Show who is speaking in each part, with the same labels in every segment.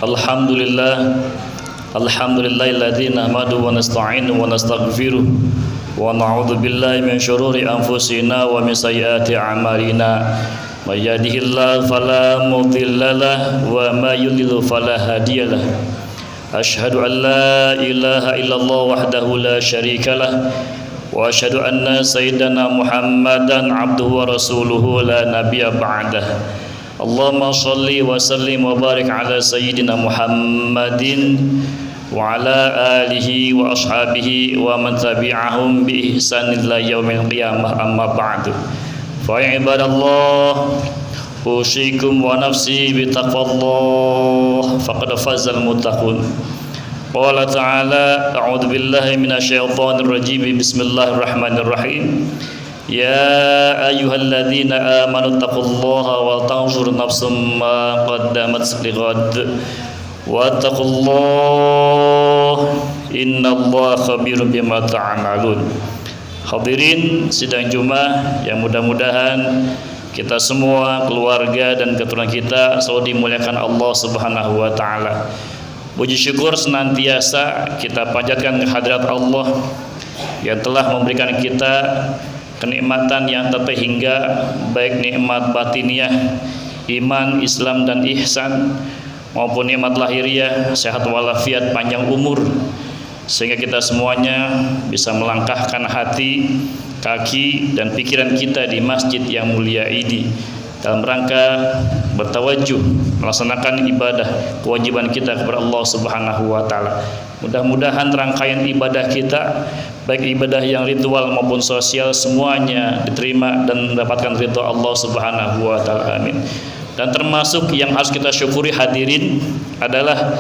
Speaker 1: Alhamdulillah, alhamdulillahilladzi nahmaduhu wa nasta'inuhu wa nastaghfiruh wa na'udzu billahi min syururi anfusina wa min sayyiati a'malina. May yahdihillahu fala mudilla lahu wa may yudlil fala hadiyalah. Asyhadu an la ilaha illallah wahdahu la syarika lah wa asyhadu anna sayyidana Muhammadan abduhu wa rasuluhu la nabiyya ba'dah. Allahumma salli wa sallim wa barik ala sayyidina Muhammadin wa ala alihi wa ashabihi wa man tabi'ahum bi ihsan ila yaumil qiyamah, amma ba'du. Fa ibadallah, usikum wa nafsi bi taqwallah faqad fazal muttaqun. Qala ta'ala, a'udzu billahi minasyaitonir rajim. Bismillahirrahmanirrahim. Ya ayyuhalladzina amanu taqullaha wa tanzur nafsum ma qaddamat lighad wattaqullaha innallaha khabirum bima ta'malun. Hadirin sidang Jumat yang mudah-mudahan kita semua, keluarga dan keturunan kita selalu dimuliakan Allah Subhanahu wa taala. Puji syukur senantiasa kita panjatkan kehadirat Allah yang telah memberikan kita kenikmatan yang tak terhingga, baik nikmat batiniah, iman, Islam dan ihsan, maupun nikmat lahiriah, sehat walafiat, panjang umur, sehingga kita semuanya bisa melangkahkan hati, kaki dan pikiran kita di masjid yang mulia ini dalam rangka bertawajuh melaksanakan ibadah kewajiban kita kepada Allah Subhanahu wa taala. Mudah-mudahan rangkaian ibadah kita, baik ibadah yang ritual maupun sosial, semuanya diterima dan mendapatkan ridha Allah Subhanahu wa taala. Amin. Dan termasuk yang harus kita syukuri hadirin adalah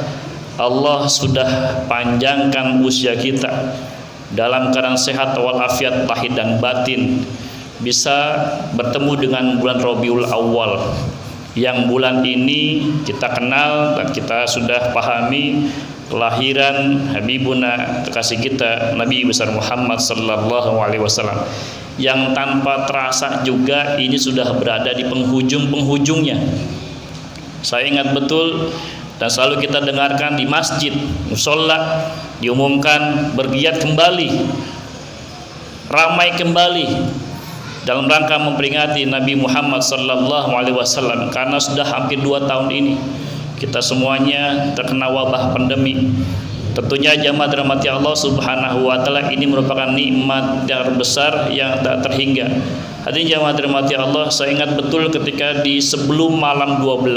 Speaker 1: Allah sudah panjangkan usia kita dalam keadaan sehat walafiat lahir dan batin, bisa bertemu dengan bulan Rabiul Awal, yang bulan ini kita kenal dan kita sudah pahami kelahiran Habibuna, kekasih kita, Nabi besar Muhammad sallallahu alaihi wasallam, yang tanpa terasa juga ini sudah berada di penghujung-penghujungnya. Saya ingat betul dan selalu kita dengarkan di masjid, musholla diumumkan bergiat kembali, ramai kembali dalam rangka memperingati Nabi Muhammad sallallahu alaihi wasallam, karena sudah hampir 2 tahun ini kita semuanya terkena wabah pandemi. Tentunya jamaah dirahmati Allah Subhanahu wa taala, ini merupakan nikmat yang besar yang tak terhingga. Hadirin jamaah dirahmati Allah, saya ingat betul ketika di sebelum malam 12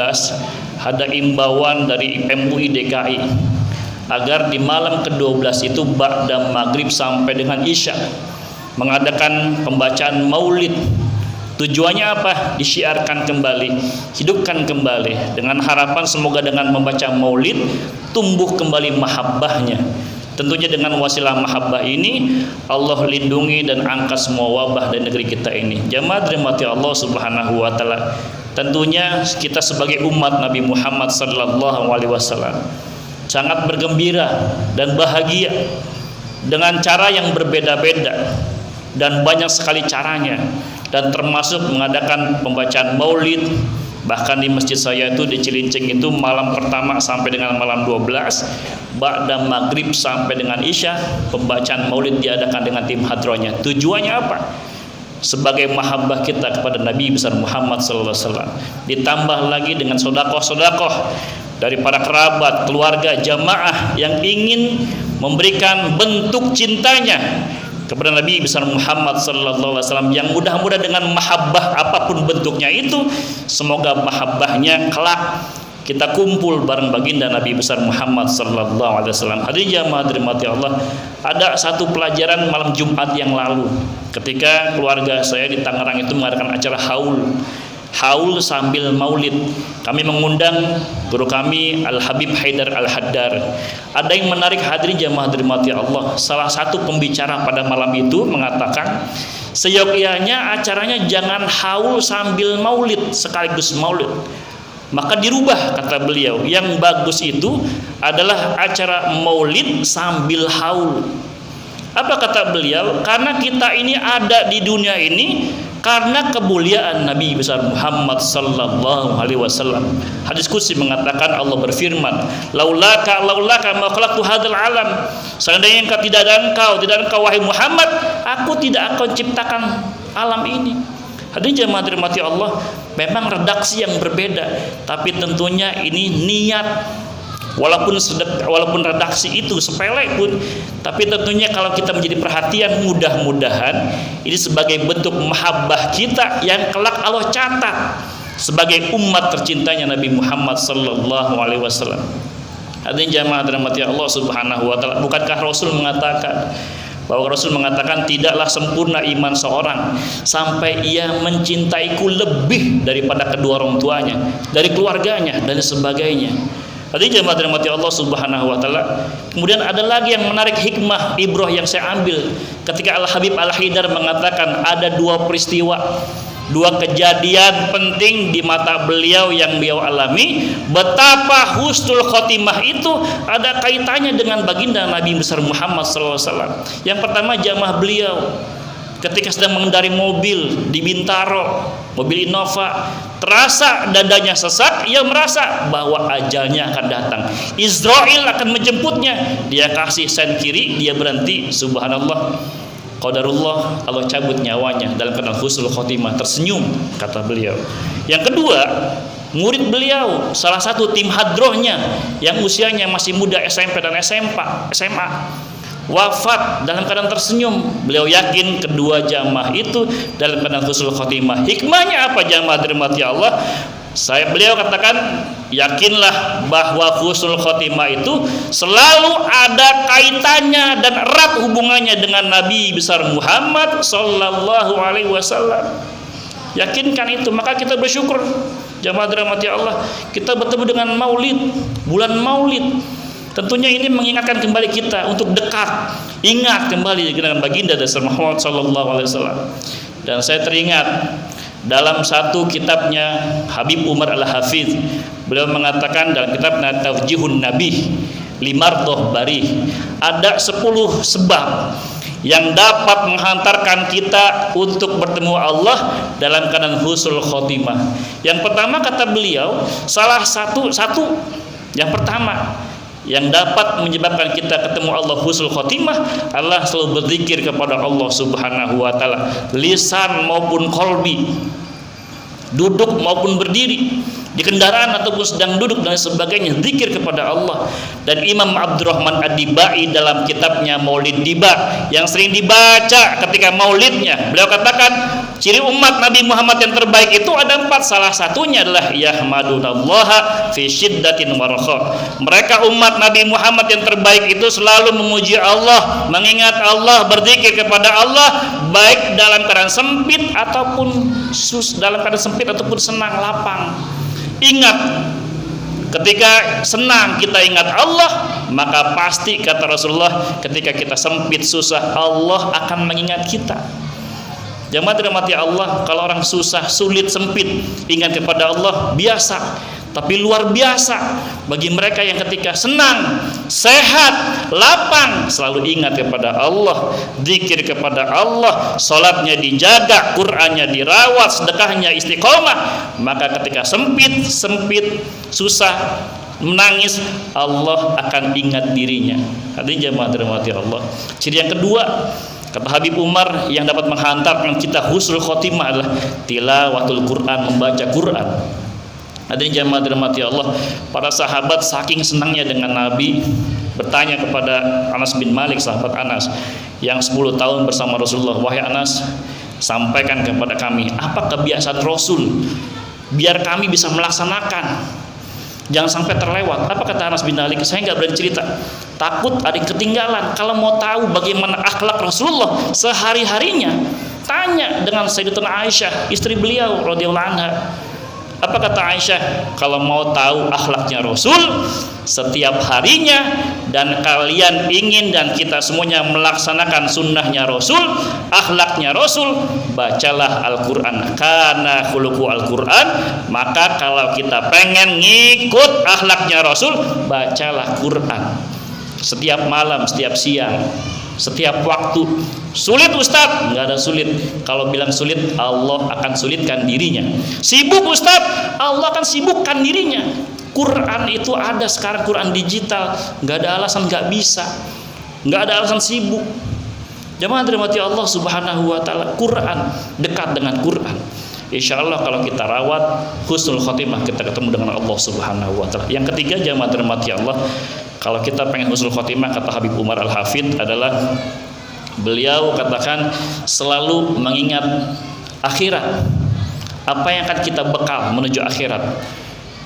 Speaker 1: ada imbauan dari MUI DKI agar di malam ke-12 itu ba'da maghrib sampai dengan isya mengadakan pembacaan maulid. Tujuannya apa? Disiarkan kembali, hidupkan kembali, dengan harapan semoga dengan membaca maulid tumbuh kembali mahabbahnya. Tentunya dengan wasilah mahabbah ini Allah lindungi dan angkat semua wabah dari negeri kita ini. Jamaah dirahmati Allah Subhanahu wa taala, tentunya kita sebagai umat Nabi Muhammad sallallahu alaihi wasallam sangat bergembira dan bahagia dengan cara yang berbeda-beda dan banyak sekali caranya, dan termasuk mengadakan pembacaan maulid. Bahkan di masjid saya itu di Cilincing itu malam pertama sampai dengan malam 12, ba'da maghrib sampai dengan isya pembacaan maulid diadakan dengan tim hadronya. Tujuannya apa? Sebagai mahabbah kita kepada Nabi besar Muhammad sallallahu alaihi wasallam, ditambah lagi dengan sodakoh-sodakoh dari para kerabat, keluarga, jamaah yang ingin memberikan bentuk cintanya kepada Nabi besar Muhammad sallallahu alaihi wasallam, yang mudah-mudahan dengan mahabbah apapun bentuknya itu, semoga mahabbahnya kelak kita kumpul bareng baginda Nabi besar Muhammad sallallahu alaihi wasallam. Hadirin jamaah dirahmati Allah, ada satu pelajaran malam Jumat yang lalu ketika keluarga saya di Tangerang itu mengadakan acara haul sambil maulid. Kami mengundang guru kami Al Habib Haidar Al Haddar. Ada yang menarik hadirin jamaah dirahmati Allah, salah satu pembicara pada malam itu mengatakan seyogyanya acaranya jangan haul sambil maulid sekaligus maulid, maka dirubah, kata beliau, yang bagus itu adalah acara maulid sambil haul. Apa kata beliau? Karena kita ini ada di dunia ini karena kemuliaan Nabi besar Muhammad sallallahu alaihi wasallam. Hadis qudsi mengatakan, Allah berfirman, laulaka ma khalaqtu hadzal alam. Seandainya tidak ada engkau wahai Muhammad, aku tidak akan ciptakan alam ini. Hadirin jemaah dirahmati Allah, memang redaksi yang berbeda, tapi tentunya ini niat. Walaupun redaksi itu sepele pun, tapi tentunya kalau kita menjadi perhatian, mudah-mudahan ini sebagai bentuk mahabbah kita yang kelak Allah catat sebagai umat tercintanya Nabi Muhammad sallallahu alaihi wasallam. Hadirin jemaah dirahmati Allah Subhanahu wa taala, bukankah Rasul mengatakan bahwa Rasul mengatakan tidaklah sempurna iman seorang sampai ia mencintaiku lebih daripada kedua orang tuanya, dari keluarganya dan sebagainya. Tadi jemaah dirahmati Allah Subhanahu wa taala. Kemudian ada lagi yang menarik hikmah ibrah yang saya ambil ketika Al Habib Al Haidar mengatakan ada dua peristiwa, dua kejadian penting di mata beliau yang beliau alami, betapa husnul khotimah itu ada kaitannya dengan baginda Nabi besar Muhammad sallallahu alaihi wasallam. Yang pertama, jamaah beliau ketika sedang mengendari mobil di Bintaro, mobil Innova, terasa dadanya sesak, ia merasa bahwa ajalnya akan datang, Israel akan menjemputnya. Dia kasih sen kiri, dia berhenti, subhanallah, qadarullah, Allah cabut nyawanya dalam keadaan husnul khotimah, tersenyum, kata beliau. Yang kedua, murid beliau, salah satu tim hadrohnya yang usianya masih muda, SMP dan SMA, wafat dalam keadaan tersenyum. Beliau yakin kedua jamaah itu dalam keadaan husnul khotimah. Hikmahnya apa jamaah dirahmati Allah? Beliau katakan, yakinlah bahwa husnul khotimah itu selalu ada kaitannya dan erat hubungannya dengan Nabi besar Muhammad sallallahu alaihi wasallam. Yakinkan itu, maka kita bersyukur jamaah dirahmati Allah, kita bertemu dengan Maulid, bulan Maulid. Tentunya ini mengingatkan kembali kita untuk dekat, ingat kembali dengan baginda dasar Muhammad sallallahu alaihi wasallam. Dan saya teringat dalam satu kitabnya Habib Umar Al-Hafidh, beliau mengatakan dalam kitabnya Tawjihun Nabi Limardoh Bari, ada 10 sebab yang dapat menghantarkan kita untuk bertemu Allah dalam keadaan husnul khotimah. Yang pertama, kata beliau, yang pertama yang dapat menyebabkan kita ketemu Allah husnul khotimah adalah selalu berzikir kepada Allah Subhanahu wa taala, lisan maupun qalbi, duduk maupun berdiri, di kendaraan ataupun sedang duduk dan sebagainya, zikir kepada Allah. Dan Imam Abdurrahman Ad-Dibai dalam kitabnya Maulid Diba yang sering dibaca ketika maulidnya, beliau katakan ciri umat Nabi Muhammad yang terbaik itu ada 4. Salah satunya adalah yahmadunallaha fi syiddatin wa rakha. Mereka umat Nabi Muhammad yang terbaik itu selalu memuji Allah, mengingat Allah, berzikir kepada Allah, baik dalam keadaan sempit ataupun senang lapang. Ingat, ketika senang kita ingat Allah, maka pasti kata Rasulullah, ketika kita sempit susah, Allah akan mengingat kita. Jamaah dirahmati Allah, kalau orang susah, sulit, sempit, ingat kepada Allah biasa. Tapi luar biasa bagi mereka yang ketika senang, sehat, lapang, selalu ingat kepada Allah, zikir kepada Allah, salatnya dijaga, Qur'annya dirawat, sedekahnya istiqomah. Maka ketika sempit, susah, menangis, Allah akan ingat dirinya. Hadirin jamaah dirahmati Allah. Ciri yang kedua, kata Habib Umar, yang dapat menghantarkan kita husnul khotimah adalah tilawatul Quran, membaca Quran. Hadirin jamaah dirahmati Allah, para sahabat saking senangnya dengan Nabi, bertanya kepada Anas bin Malik, sahabat Anas yang 10 tahun bersama Rasulullah, wahai Anas, sampaikan kepada kami apa kebiasaan Rasul biar kami bisa melaksanakan, jangan sampai terlewat. Apa kata Anas bin Malik? Saya nggak berani cerita, takut ada yang ketinggalan. Kalau mau tahu bagaimana akhlak Rasulullah sehari-harinya, tanya dengan Sayyidatuna Aisyah, istri beliau radhiyallahu anha. Apa kata Aisyah? Kalau mau tahu akhlaknya Rasul setiap harinya, dan kalian ingin dan kita semuanya melaksanakan sunnahnya Rasul, akhlaknya Rasul, bacalah Al-Quran. Karena khuluqu Al-Quran, maka kalau kita pengen ngikut akhlaknya Rasul, bacalah Quran setiap malam, setiap siang. setiap waktu. Sulit Ustaz? Nggak ada sulit. Kalau bilang sulit, Allah akan sulitkan dirinya. Sibuk Ustaz? Allah akan sibukkan dirinya. Quran itu ada sekarang, Quran digital, nggak ada alasan nggak bisa, nggak ada alasan sibuk. Jamaah dirahmati Allah Subhanahu wa taala, Quran, dekat dengan Quran. Insya Allah kalau kita rawat husnul khotimah, kita ketemu dengan Allah Subhanahu wa taala. Yang ketiga, jamaah dirahmati Allah, kalau kita pengen husnul khotimah, kata Habib Umar Al-Hafidh adalah beliau katakan selalu mengingat akhirat. Apa yang akan kita bekal menuju akhirat?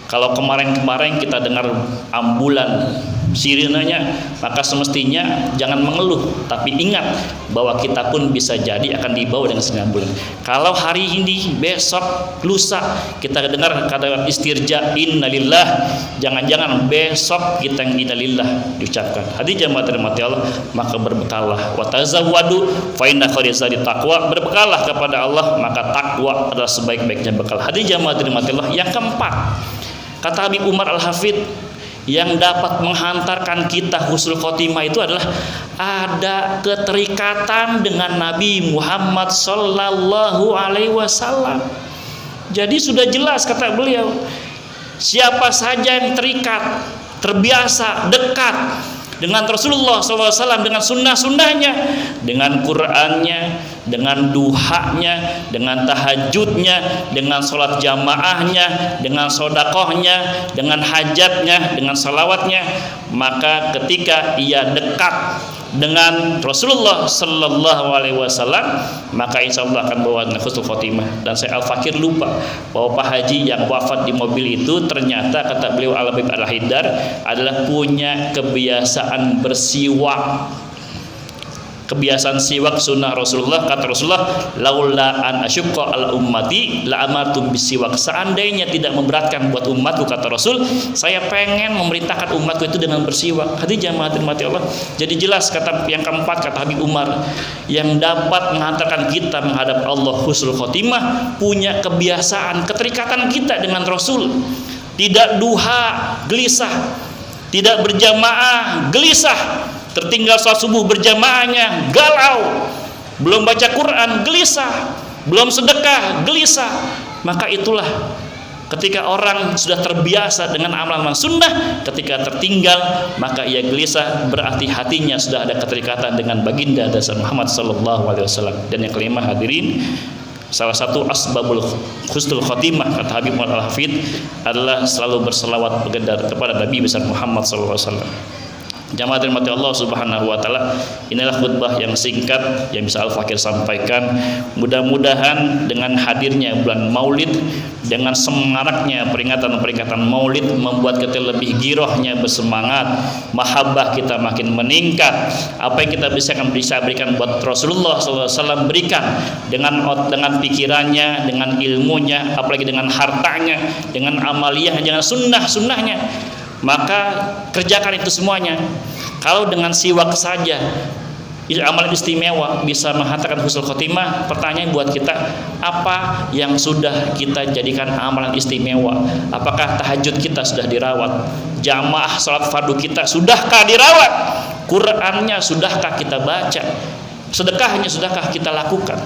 Speaker 1: Kalau kemarin-kemarin kita dengar ambulan sirinenya, maka semestinya jangan mengeluh, tapi ingat bahwa kita pun bisa jadi akan dibawa dengan sirine ambulan. Kalau hari ini, besok, lusa kita dengar kata istirja innalillah, jangan-jangan besok kita yang innalillah diucapkan. Hadirin jamaah dirahmati Allah, maka berbekallah, wa tazawwadu fa inna khairaz zadi taqwa, berbekallah kepada Allah, maka takwa adalah sebaik-baiknya bekal. Hadirin jamaah dirahmati Allah, yang keempat, kata Habib Umar Al-Hafidh, yang dapat menghantarkan kita husnul khotimah itu adalah ada keterikatan dengan Nabi Muhammad sallallahu alaihi wasallam. Jadi sudah jelas kata beliau, siapa saja yang terikat, terbiasa, dekat dengan Rasulullah SAW, dengan sunnah-sunnahnya, dengan Qur'annya, dengan duhanya, dengan tahajudnya, dengan sholat jamaahnya, dengan sodakohnya, dengan hajatnya, dengan salawatnya, maka ketika ia dekat dengan Rasulullah Sallallahu Alaihi Wasallam, maka insya Allah akan bawa husnul khotimah. Dan saya Al-Fakir lupa bahwa Pak Haji yang wafat di mobil itu ternyata kata beliau Al-Habib Al-Haidar adalah punya kebiasaan bersiwak. Kebiasaan siwak sunnah Rasulullah. Kata Rasulullah, laula an asyqa al ummati la amartum bisiwak. Seandainya tidak memberatkan buat umatku, kata Rasul, saya pengen memerintahkan umatku itu dengan bersiwak. Hadirin jamaah dirahmati Allah. Jadi jelas kata yang keempat, kata Habib Umar, yang dapat menghantarkan kita menghadap Allah husnul khotimah, punya kebiasaan keterikatan kita dengan Rasul. Tidak duha gelisah, tidak berjamaah gelisah, tertinggal sholat subuh berjamaahnya galau, belum baca Quran gelisah, belum sedekah gelisah. Maka itulah ketika orang sudah terbiasa dengan amalan sunnah, ketika tertinggal maka ia gelisah, berarti hatinya sudah ada keterikatan dengan baginda dasar Muhammad sallallahu alaihi wasallam. Dan yang kelima hadirin, salah satu asbabul husnul khotimah kata Habib Umar Al-Hafidh adalah selalu berselawat begendar kepada Nabi besar Muhammad sallallahu alaihi wasallam. Jamaah dirahmati Allah Subhanahu wa taala, inilah khutbah yang singkat yang bisa Al-Fakir sampaikan. Mudah-mudahan dengan hadirnya bulan Maulid, dengan semaraknya peringatan-peringatan Maulid, membuat kita lebih girohnya bersemangat, mahabbah kita makin meningkat. Apa yang kita bisa berikan buat Rasulullah SAW, berikan dengan pikirannya, dengan ilmunya, apalagi dengan hartanya, dengan amaliyah, dengan sunnah-sunnahnya. Maka kerjakan itu semuanya. Kalau dengan siwak saja amalan istimewa bisa menghantarkan husnul khotimah, pertanyaan buat kita, apa yang sudah kita jadikan amalan istimewa? Apakah tahajud kita sudah dirawat? Jamaah salat fardu kita sudahkah dirawat? Qur'annya sudahkah kita baca? Sedekahnya sudahkah kita lakukan?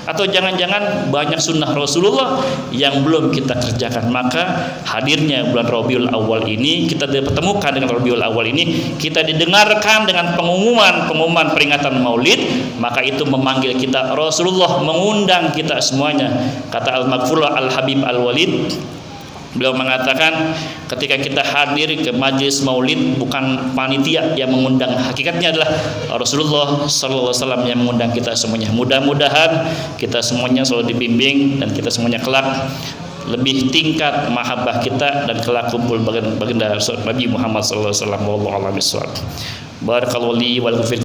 Speaker 1: Atau jangan-jangan banyak sunnah Rasulullah yang belum kita kerjakan? Maka hadirnya bulan Rabiul Awal ini, kita dipertemukan dengan Rabiul Awal ini, kita didengarkan dengan pengumuman peringatan Maulid, maka itu memanggil kita. Rasulullah mengundang kita semuanya. Kata Al-Maghfurullah Al-Habib Al-Walid, beliau mengatakan ketika kita hadir ke majlis Maulid, bukan panitia yang mengundang, hakikatnya adalah Rasulullah sallallahu alaihi wasallam yang mengundang kita semuanya. Mudah-mudahan kita semuanya selalu dibimbing dan kita semuanya kelak lebih tingkat mahabbah kita dan kelak kumpul baginda Nabi Muhammad sallallahu alaihi wasallam. Wallahu a'lam bishawab. Barakallahu li wa lakum.